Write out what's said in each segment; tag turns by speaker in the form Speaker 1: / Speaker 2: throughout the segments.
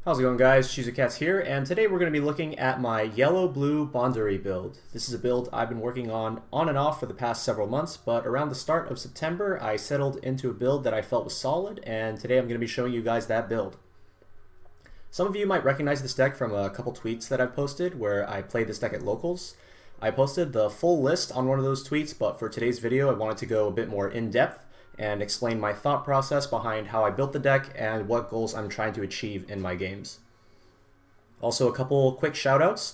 Speaker 1: How's it going, guys? Chat's here, and today we're going to be looking at my yellow-blue Bandori build. This is a build I've been working on and off for the past several months, but around the start of September I settled into a build that I felt was solid, and today I'm going to be showing you guys that build. Some of you might recognize this deck from a couple tweets that I've posted where I played this deck at locals. I posted the full list on one of those tweets, but for today's video I wanted to go a bit more in-depth and explain my thought process behind how I built the deck and what goals I'm trying to achieve in my games. Also, a couple quick shoutouts.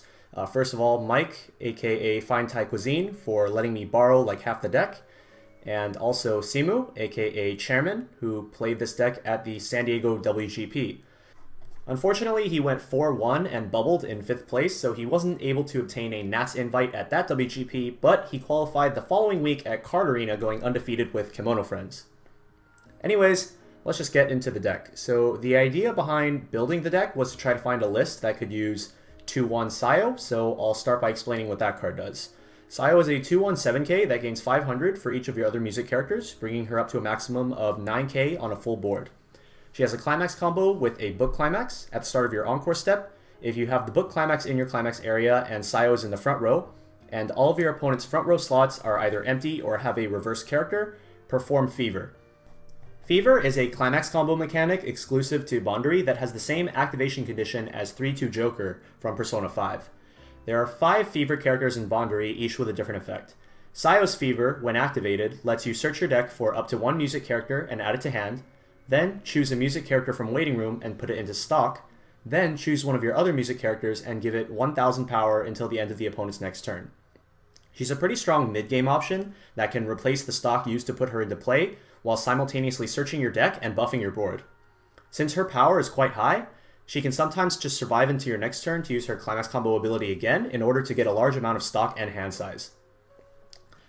Speaker 1: First of all, Mike, aka Fine Thai Cuisine, for letting me borrow like half the deck. And also Simu, aka Chairman, who played this deck at the San Diego WGP. Unfortunately, he went 4-1 and bubbled in 5th place, so he wasn't able to obtain a Nats invite at that WGP, but he qualified the following week at Card Arena, going undefeated with Kimono Friends. Anyways, let's just get into the deck. So the idea behind building the deck was to try to find a list that could use 2-1 Sayo, so I'll start by explaining what that card does. Sayo is a 2-1 7k that gains 500 for each of your other music characters, bringing her up to a maximum of 9k on a full board. She has a climax combo with a book climax at the start of your encore step. If you have the book climax in your climax area and Sayo is in the front row, and all of your opponent's front row slots are either empty or have a reverse character, perform Fever. Fever is a climax combo mechanic exclusive to Bandori that has the same activation condition as 3-2 Joker from Persona 5. There are 5 Fever characters in Bandori, each with a different effect. Sayo's Fever, when activated, lets you search your deck for up to 1 music character and add it to hand. Then choose a music character from Waiting Room and put it into stock. Then choose one of your other music characters and give it 1000 power until the end of the opponent's next turn. She's a pretty strong mid-game option that can replace the stock used to put her into play while simultaneously searching your deck and buffing your board. Since her power is quite high, she can sometimes just survive into your next turn to use her climax combo ability again in order to get a large amount of stock and hand size.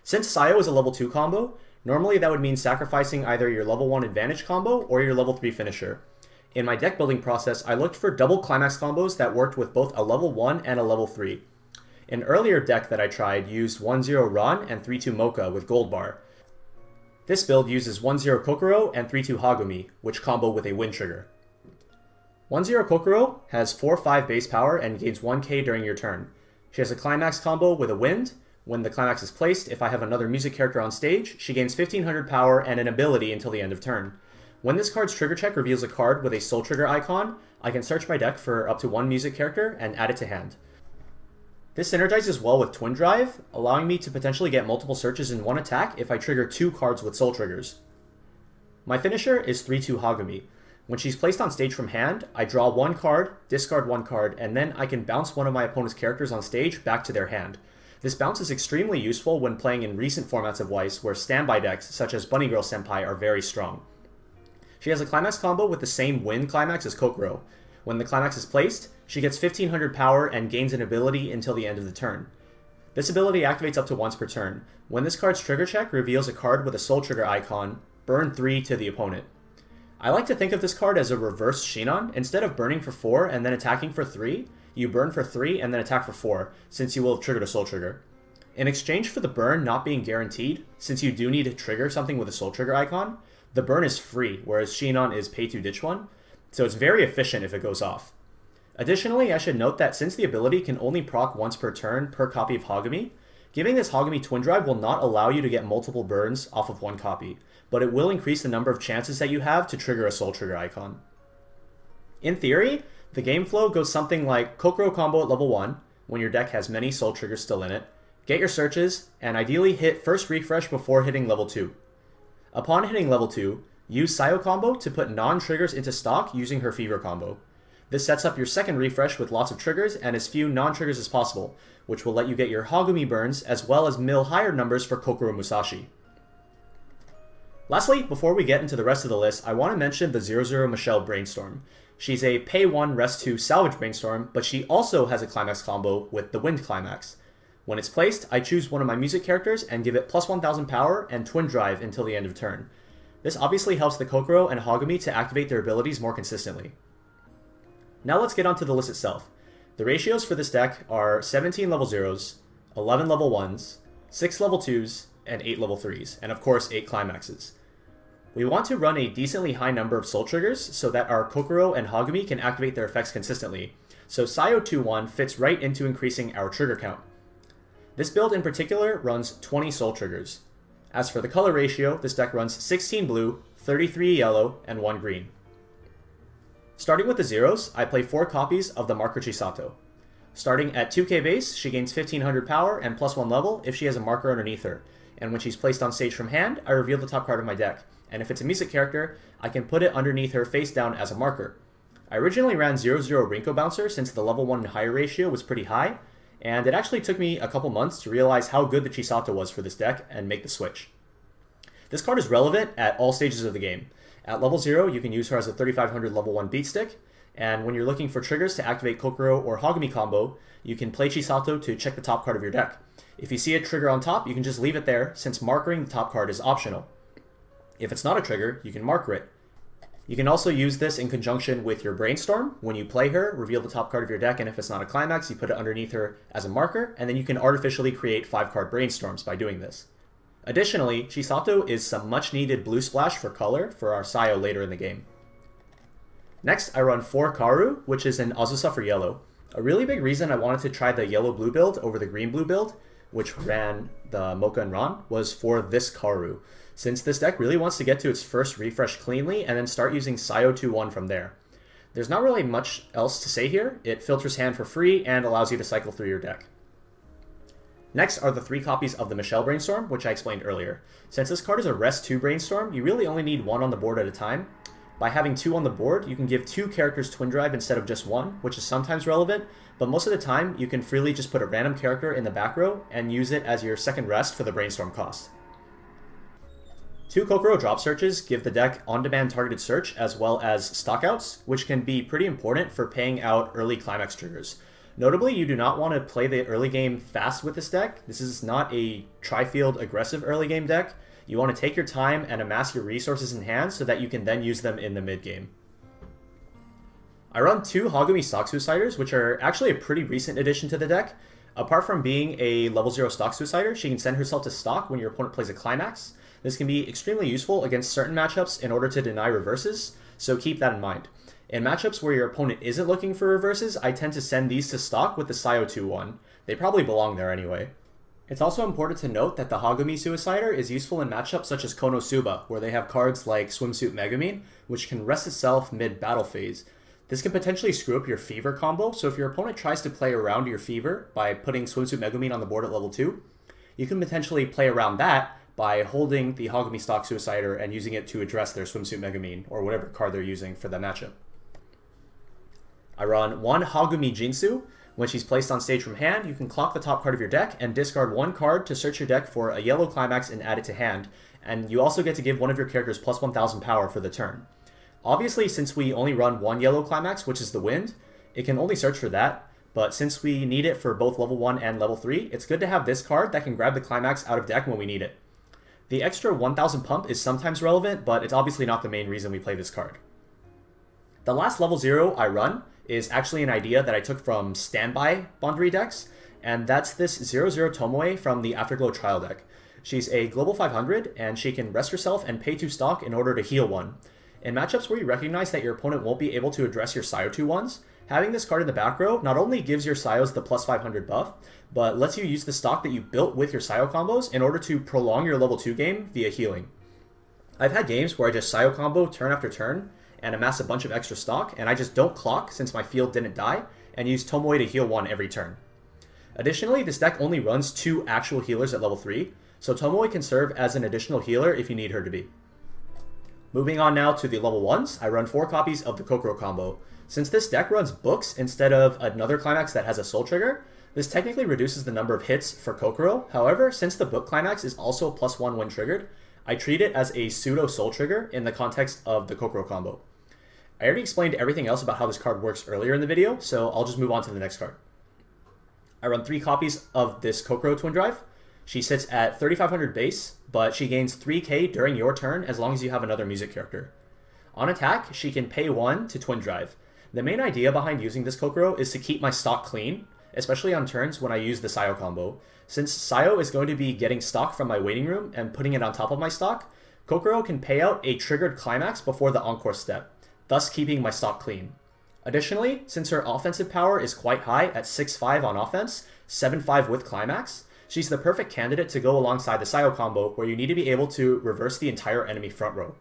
Speaker 1: Since Sayo is a level 2 combo, normally that would mean sacrificing either your level 1 advantage combo or your level 3 finisher. In my deck building process, I looked for double climax combos that worked with both a level 1 and a level 3. An earlier deck that I tried used 1-0 Ron and 3-2 Mocha with Gold Bar. This build uses 1-0 Kokoro and 3-2 Hagumi, which combo with a wind trigger. 1-0 Kokoro has 4-5 base power and gains 1k during your turn. She has a climax combo with a wind. When the climax is placed, if I have another music character on stage, she gains 1500 power and an ability until the end of turn. When this card's trigger check reveals a card with a soul trigger icon, I can search my deck for up to 1 music character and add it to hand. This synergizes well with Twin Drive, allowing me to potentially get multiple searches in one attack if I trigger 2 cards with soul triggers. My finisher is 3-2 Hagumi. When she's placed on stage from hand, I draw 1 card, discard 1 card, and then I can bounce one of my opponent's characters on stage back to their hand. This bounce is extremely useful when playing in recent formats of Weiss where standby decks such as Bunny Girl Senpai are very strong. She has a climax combo with the same wind climax as Kokoro. When the climax is placed, she gets 1500 power and gains an ability until the end of the turn. This ability activates up to once per turn. When this card's trigger check reveals a card with a soul trigger icon, burn 3 to the opponent. I like to think of this card as a reverse Shinon. Instead of burning for 4 and then attacking for 3, you burn for 3 and then attack for 4, since you will have triggered a soul trigger. In exchange for the burn not being guaranteed, since you do need to trigger something with a soul trigger icon, the burn is free, whereas Shinon is pay to ditch one, so it's very efficient if it goes off. Additionally, I should note that since the ability can only proc once per turn per copy of Hagumi, giving this Hagumi Twin Drive will not allow you to get multiple burns off of 1 copy, but it will increase the number of chances that you have to trigger a soul trigger icon. In theory, the game flow goes something like Kokoro combo at level 1, when your deck has many soul triggers still in it, get your searches, and ideally hit first refresh before hitting level 2. Upon hitting level 2, use Sayo combo to put non-triggers into stock using her Fever combo. This sets up your second refresh with lots of triggers and as few non-triggers as possible, which will let you get your Hagumi burns as well as mill higher numbers for Kokoro Musashi. Lastly, before we get into the rest of the list, I want to mention the 00 Michelle Brainstorm. She's a pay 1 rest 2 salvage Brainstorm, but she also has a climax combo with the wind climax. When it's placed, I choose one of my music characters and give it plus 1000 power and Twin Drive until the end of turn. This obviously helps the Kokoro and Hagumi to activate their abilities more consistently. Now let's get onto the list itself. The ratios for this deck are 17 level 0s, 11 level 1s, 6 level 2s, and 8 level 3s, and of course 8 climaxes. We want to run a decently high number of soul triggers so that our Kokoro and Hagumi can activate their effects consistently, so Sayo 2-1 fits right into increasing our trigger count. This build in particular runs 20 soul triggers. As for the color ratio, this deck runs 16 blue, 33 yellow, and 1 green. Starting with the zeros, I play 4 copies of the marker Chisato. Starting at 2k base, she gains 1500 power and +1 level if she has a marker underneath her, and when she's placed on stage from hand, I reveal the top card of my deck, and if it's a music character, I can put it underneath her face down as a marker. I originally ran 0-0 Rinko Bouncer since the level 1 and higher ratio was pretty high, and it actually took me a couple months to realize how good the Chisato was for this deck and make the switch. This card is relevant at all stages of the game. At level 0, you can use her as a 3500 level 1 beat stick, and when you're looking for triggers to activate Kokoro or Hagumi combo, you can play Chisato to check the top card of your deck. If you see a trigger on top, you can just leave it there since markering the top card is optional. If it's not a trigger, you can marker it. You can also use this in conjunction with your Brainstorm. When you play her, reveal the top card of your deck, and if it's not a climax, you put it underneath her as a marker, and then you can artificially create 5-card Brainstorms by doing this. Additionally, Chisato is some much-needed blue splash for color for our Sayo later in the game. Next, I run 4 Karu, which is an Azusa for yellow. A really big reason I wanted to try the yellow-blue build over the green-blue build, which ran the Mocha and Ran, was for this Karu, since this deck really wants to get to its first refresh cleanly and then start using Sayo 2-1 from there. There's not really much else to say here. It filters hand for free and allows you to cycle through your deck. Next are the 3 copies of the Michelle Brainstorm, which I explained earlier. Since this card is a Rest 2 Brainstorm, you really only need 1 on the board at a time. By having 2 on the board, you can give 2 characters Twin Drive instead of just 1, which is sometimes relevant, but most of the time you can freely just put a random character in the back row and use it as your second rest for the Brainstorm cost. 2 Kokoro drop searches give the deck on-demand targeted search as well as stockouts, which can be pretty important for paying out early climax triggers. Notably, you do not want to play the early game fast with this deck. This is not a tri-field aggressive early game deck. You want to take your time and amass your resources in hand so that you can then use them in the mid game. I run 2 Hagumi Stock Suiciders, which are actually a pretty recent addition to the deck. Apart from being a level 0 Stock Suicider, she can send herself to stock when your opponent plays a climax. This can be extremely useful against certain matchups in order to deny reverses, so keep that in mind. In matchups where your opponent isn't looking for reverses, I tend to send these to stock with the Sayo 2-1. They probably belong there anyway. It's also important to note that the Hagumi Suicider is useful in matchups such as Konosuba, where they have cards like Swimsuit Megumin, which can rest itself mid-battle phase. This can potentially screw up your Fever combo, so if your opponent tries to play around your Fever by putting Swimsuit Megumin on the board at level 2, you can potentially play around that by holding the Hagumi Stock Suicider and using it to address their Swimsuit Megumin, or whatever card they're using for the matchup. I run 1 Hagumi Jinsu. When she's placed on stage from hand, you can clock the top card of your deck and discard 1 card to search your deck for a yellow climax and add it to hand, and you also get to give one of your characters plus 1000 power for the turn. Obviously, since we only run 1 yellow climax, which is the Wind, it can only search for that, but since we need it for both level 1 and level 3, it's good to have this card that can grab the climax out of deck when we need it. The extra 1000 pump is sometimes relevant, but it's obviously not the main reason we play this card. The last level 0 I run is actually an idea that I took from standby Bandori decks, and that's this 0-0 Tomoe from the Afterglow trial deck. She's a global 500, and she can rest herself and pay 2 stock in order to heal 1. In matchups where you recognize that your opponent won't be able to address your Sayo 2-1s, having this card in the back row not only gives your Sayos the plus 500 buff, but lets you use the stock that you built with your Sayo combos in order to prolong your level 2 game via healing. I've had games where I just Sayo combo turn after turn and amass a bunch of extra stock, and I just don't clock since my field didn't die, and use Tomoe to heal 1 every turn. Additionally, this deck only runs 2 actual healers at level 3, so Tomoe can serve as an additional healer if you need her to be. Moving on now to the level 1s, I run 4 copies of the Kokoro combo. Since this deck runs books instead of another climax that has a soul trigger, this technically reduces the number of hits for Kokoro. However, since the book climax is also a +1 when triggered, I treat it as a pseudo soul trigger in the context of the Kokoro combo. I already explained everything else about how this card works earlier in the video, so I'll just move on to the next card. I run 3 copies of this Kokoro Twin Drive. She sits at 3500 base, but she gains 3k during your turn as long as you have another music character. On attack, she can pay 1 to Twin Drive. The main idea behind using this Kokoro is to keep my stock clean, especially on turns when I use the Sayo combo. Since Sayo is going to be getting stock from my waiting room and putting it on top of my stock, Kokoro can pay out a triggered climax before the encore step, thus keeping my stock clean. Additionally, since her offensive power is quite high at 6-5 on offense, 7-5 with climax, she's the perfect candidate to go alongside the Sayo combo where you need to be able to reverse the entire enemy front row.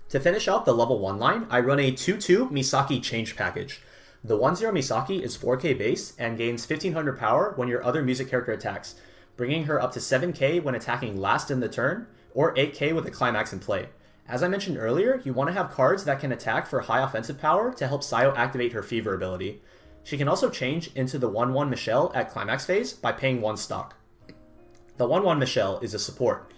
Speaker 1: To finish out the level 1 line, I run a 2-2 Misaki change package. The 1-0 Misaki is 4k base and gains 1500 power when your other music character attacks, bringing her up to 7k when attacking last in the turn, or 8k with a climax in play. As I mentioned earlier, you want to have cards that can attack for high offensive power to help Sayo activate her Fever ability. She can also change into the 1-1 Michelle at climax phase by paying 1 stock. The 1-1 Michelle is a support.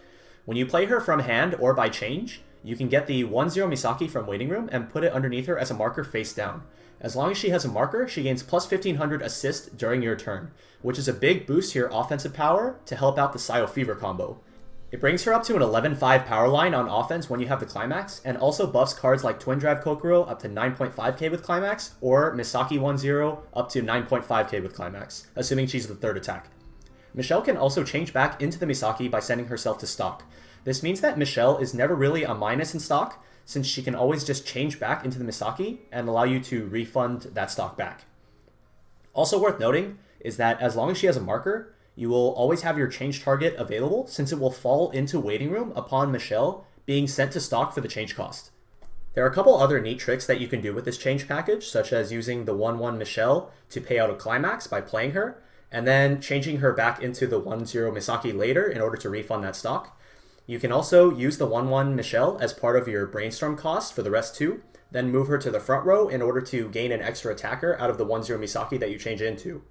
Speaker 1: When you play her from hand or by change, you can get the 1-0 Misaki from waiting room and put it underneath her as a marker face down. As long as she has a marker, she gains plus 1500 assist during your turn, which is a big boost to your offensive power to help out the Sayo Fever combo. It brings her up to an 11-5 power line on offense when you have the climax, and also buffs cards like Twin Drive Kokoro up to 9.5k with climax, or Misaki 1-0 up to 9.5k with climax, assuming she's the third attack. Michelle can also change back into the Misaki by sending herself to stock. This means that Michelle is never really a minus in stock, since she can always just change back into the Misaki and allow you to refund that stock back. Also worth noting is that as long as she has a marker, you will always have your change target available since it will fall into waiting room upon Michelle being sent to stock for the change cost. There are a couple other neat tricks that you can do with this change package, such as using the 1-1 Michelle to pay out a climax by playing her, and then changing her back into the 1-0 Misaki later in order to refund that stock. You can also use the 1-1 Michelle as part of your brainstorm cost for the rest too, then move her to the front row in order to gain an extra attacker out of the 1-0 Misaki that you change into.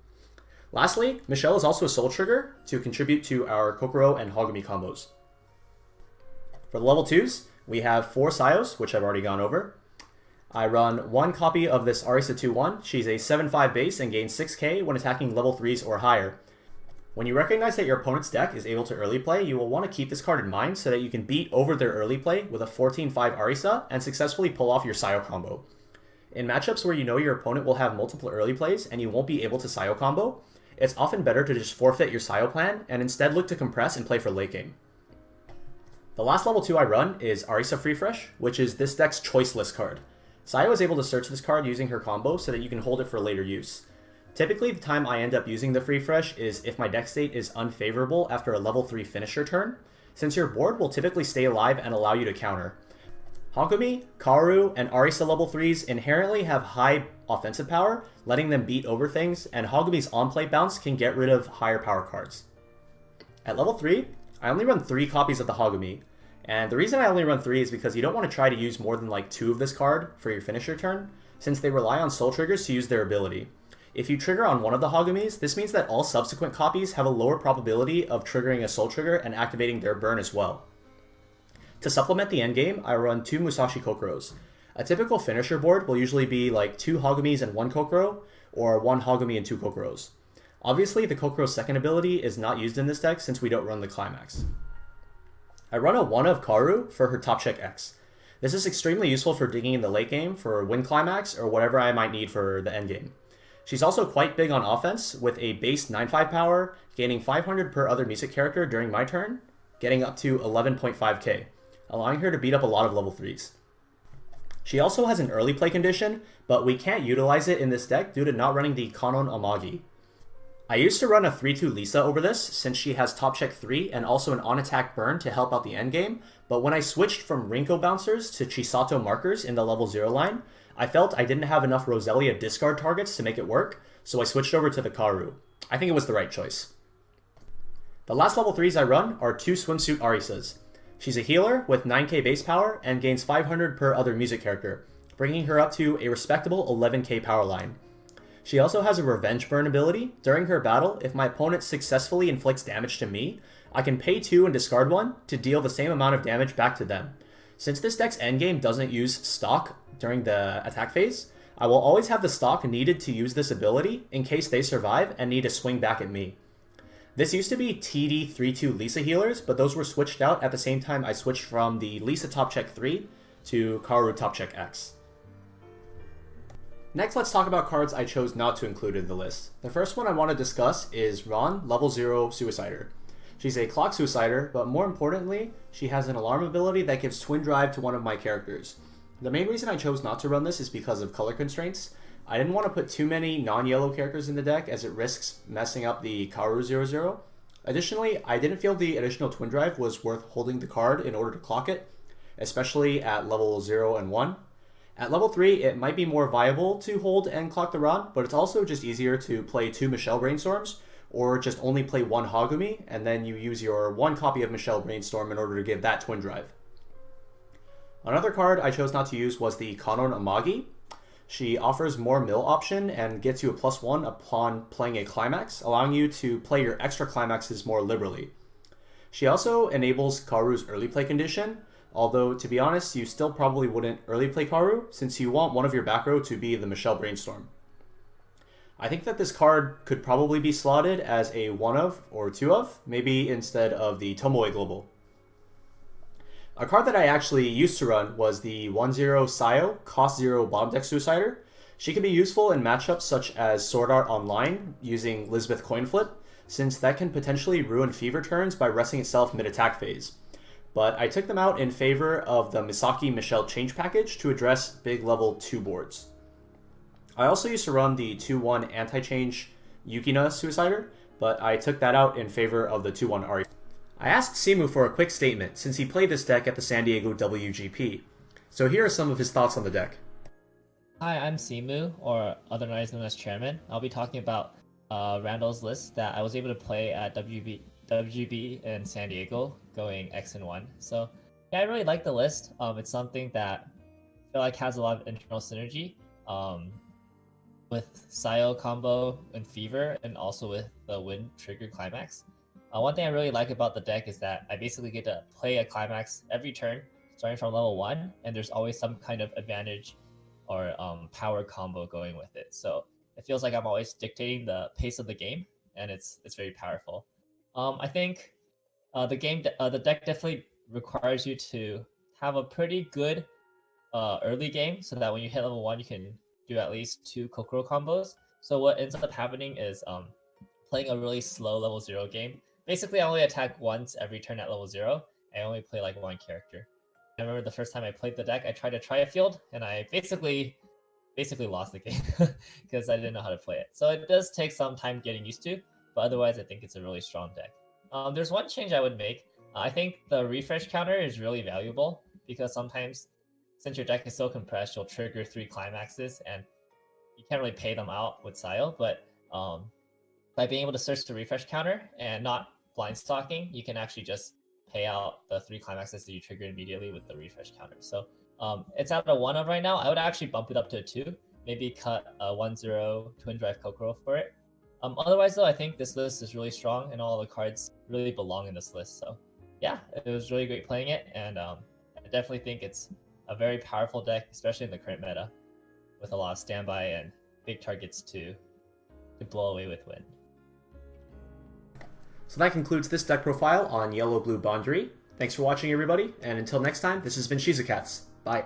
Speaker 1: Lastly, Michelle is also a soul trigger to contribute to our Kokoro and Hogumi combos. For the level 2s, we have 4 Sayos, which I've already gone over. I run 1 copy of this Arisa 2-1. She's a 7-5 base and gains 6k when attacking level 3s or higher. When you recognize that your opponent's deck is able to early play, you will want to keep this card in mind so that you can beat over their early play with a 14-5 Arisa and successfully pull off your Sayo combo. In matchups where you know your opponent will have multiple early plays and you won't be able to Sayo combo, it's often better to just forfeit your Sayo plan and instead look to compress and play for late game. The last level 2 I run is Arisa Freefresh, which is this deck's choice list card. Sayo is able to search this card using her combo so that you can hold it for later use. Typically, the time I end up using the Freefresh is if my deck state is unfavorable after a level 3 finisher turn, since your board will typically stay alive and allow you to counter. Hogumi, Kaoru, and Arisa level 3s inherently have high offensive power, letting them beat over things, and Hogumi's on-play bounce can get rid of higher power cards. At level 3, I only run 3 copies of the Hogumi, and the reason I only run 3 is because you don't want to try to use more than like 2 of this card for your finisher turn, since they rely on soul triggers to use their ability. If you trigger on one of the Hogumis, this means that all subsequent copies have a lower probability of triggering a soul trigger and activating their burn as well. To supplement the endgame, I run 2 Musashi Kokoros. A typical finisher board will usually be like 2 Hogumis and 1 Kokoro, or 1 Hogumi and 2 Kokoros. Obviously, the Kokoro's second ability is not used in this deck since we don't run the climax. I run a 1 of Kaoru for her top check X. This is extremely useful for digging in the late game for win climax or whatever I might need for the endgame. She's also quite big on offense with a base 9-5 power, gaining 500 per other music character during my turn, getting up to 11.5k, allowing her to beat up a lot of level 3s. She also has an early play condition, but we can't utilize it in this deck due to not running the Kanon Amagi. I used to run a 3-2 Lisa over this since she has top check 3 and also an on-attack burn to help out the endgame, but when I switched from Rinko bouncers to Chisato markers in the level 0 line, I felt I didn't have enough Roselia discard targets to make it work, so I switched over to the Kaoru. I think it was the right choice. The last level 3s I run are 2 Swimsuit Arisas. She's a healer with 9k base power and gains 500 per other music character, bringing her up to a respectable 11k power line. She also has a revenge burn ability. During her battle, if my opponent successfully inflicts damage to me, I can pay 2 and discard 1 to deal the same amount of damage back to them. Since this deck's endgame doesn't use stock during the attack phase, I will always have the stock needed to use this ability in case they survive and need to swing back at me. This used to be TD 3-2 Lisa healers, but those were switched out at the same time I switched from the Lisa top check 3 to Kaoru top check X. Next, let's talk about cards I chose not to include in the list. The first one I want to discuss is Ron, level 0 Suicider. She's a clock suicider, but more importantly, she has an alarm ability that gives twin drive to one of my characters. The main reason I chose not to run this is because of color constraints. I didn't want to put too many non-yellow characters in the deck as it risks messing up the Kaoru 0/0. Additionally, I didn't feel the additional twin drive was worth holding the card in order to clock it, especially at level 0 and 1. At level 3, it might be more viable to hold and clock the rod, but it's also just easier to play 2 Michelle Brainstorms, or just only play 1 Hagumi, and then you use your 1 copy of Michelle Brainstorm in order to give that twin drive. Another card I chose not to use was the Kanon Amagi. She offers more mill option and gets you a +1 upon playing a climax, allowing you to play your extra climaxes more liberally. She also enables Kaoru's early play condition, although to be honest, you still probably wouldn't early play Kaoru since you want one of your back row to be the Michelle Brainstorm. I think that this card could probably be slotted as a 1 of or 2 of, maybe instead of the Tomoe Global. A card that I actually used to run was the 1/0 Sayo, cost 0 bottom deck Suicider. She can be useful in matchups such as Sword Art Online using Lisbeth Coin Flip, since that can potentially ruin Fever turns by resting itself mid-attack phase. But I took them out in favor of the Misaki Michelle Change package to address big level 2 boards. I also used to run the 2/1 anti-change Yukina Suicider, but I took that out in favor of the 2/1 Ari. I asked Simu for a quick statement since he played this deck at the San Diego WGP. So here are some of his thoughts on the deck.
Speaker 2: Hi, I'm Simu, or otherwise known as Chairman. I'll be talking about Randall's list that I was able to play at WGB in San Diego, going X and 1. So yeah, I really like the list. It's something that I feel like has a lot of internal synergy with Sayo combo and Fever, and also with the Wind Trigger Climax. One thing I really like about the deck is that I basically get to play a Climax every turn, starting from level 1, and there's always some kind of advantage or power combo going with it. So it feels like I'm always dictating the pace of the game, and it's very powerful. I think the deck definitely requires you to have a pretty good early game, so that when you hit level 1, you can do at least 2 Kokoro combos. So what ends up happening is playing a really slow level 0 game. Basically, I only attack once every turn at level 0. I only play like 1 character. I remember the first time I played the deck, I tried to try a field, and I basically lost the game because I didn't know how to play it. So it does take some time getting used to, but otherwise I think it's a really strong deck. There's one change I would make. I think the refresh counter is really valuable, because sometimes, since your deck is so compressed, you'll trigger 3 climaxes, and you can't really pay them out with Sayo, but by being able to search the refresh counter and not blind stocking, you can actually just pay out the 3 climaxes that you trigger immediately with the refresh counter. So it's at a 1 of right now. I would actually bump it up to a 2, maybe cut a 1/0 Twin Drive Kokoro for it. Otherwise though, I think this list is really strong, and all the cards really belong in this list. So yeah, it was really great playing it, and I definitely think it's a very powerful deck, especially in the current meta, with a lot of standby and big targets to blow away with Wind.
Speaker 1: So that concludes this deck profile on Yellow Blue Bandori. Thanks for watching, everybody, and until next time, this has been Shizukats. Bye.